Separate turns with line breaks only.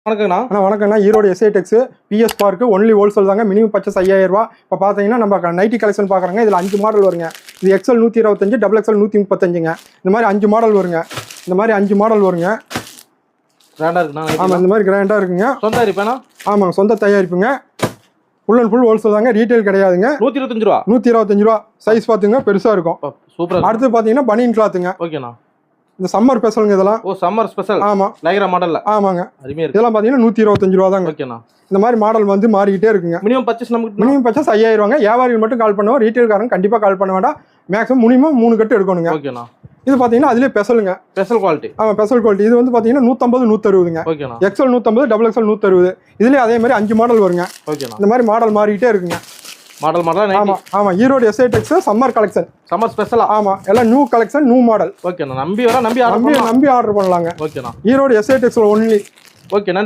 வணக்கங்கண்ணா.
வணக்கம்ண்ணா. ஈரோடு எஸ்ஐ டெக்ஸ் PS park only wholesale தாங்க. Minimum purchase 5000 ரூபா. இப்போ பார்த்தீங்கன்னா நம்ம நைட்டி கலெக்ஷன் பார்க்குறாங்க. இதில் 5 மாடல் வருங்க. இது எக்ஸ்எல் 125, டபுள் எக்ஸ்எல் 135ங்க. இந்த மாதிரி 5 மாடல் வருங்க.
கிராண்டா இருக்குண்ணா.
ஆமாம், இந்த மாதிரி கிராண்டாக இருக்குங்க.
சொந்த தயாரிப்பேண்ணா?
ஆமாங்க, சொந்த தயாரிப்புங்க. ஃபுல் அண்ட் ஃபுல் ஹோல்சேல் தாங்க. ரீட்டைல் கிடையாதுங்க.
125 ரூபா.
125 ரூபா. சைஸ் பார்த்துங்க, பெருசாக இருக்கும்.
சூப்பர்.
அடுத்து பார்த்தீங்கன்னா பனியன் கிளாத்துங்க.
ஓகேண்ணா.
இந்த சம்மர் ஸ்பெஷலுங்க இதெல்லாம்.
ஓ, சம்மர் ஸ்பெஷல்.
ஆமாம்,
லைக்ரா மாடல்ல.
ஆமாங்க.
அருமையா இருக்கு.
இதெல்லாம் பார்த்தீங்கன்னா 125 ரூபா தாங்க.
ஓகேண்ணா.
இந்த மாதிரி மாடல் வந்து மாறிக்கிட்டே இருக்குங்க.
மினிமம் பர்ச்சேஸ் நமக்கு
மினிமம் பர்ச்சேஸ் 5000 ரூபாங்க. வியாபாரிகள் மட்டும் கால் பண்ணுவோம். ரீட்டைல்காரங்க கண்டிப்பாக கால் பண்ண வேண்டாம். மேக்ஸிமம் மினிமம் 3 கட்டு எடுக்கணுங்க.
ஓகேண்ணா.
இது பார்த்தீங்கன்னா அதுலேயே ஸ்பெஷலுங்க.
Special quality.
ஆமாம், ஸ்பெஷல் குவாலிட்டி. இது வந்து பார்த்தீங்கன்னா 150, 160ங்க.
ஓகேண்ணா.
XL 150, double XL 160. இதுலேயே அதே மாதிரி 5 மாடல் வருங்க.
ஓகேண்ணா.
இந்த மாதிரி மாடல் மாறிக்கிட்டே இருக்குங்க.
மாடல்
ஆமாம் ஆமாம். ஈரோடு எஸ்ஐ டெக்ஸ் சம்மர் கலெக்ஷன்.
சம்மர் ஸ்பெஷலா?
ஆமாம், எல்லாம் நியூ கலெக்ஷன், நியூ மாடல்.
ஓகேண்ணா. நம்பி ஆர்டர்
நம்பி ஆர்டர் பண்ணலாங்க.
ஓகேண்ணா.
ஈரோடு எஸ்ஐ டெக்ஸ் ஒன்லி.
ஓகே.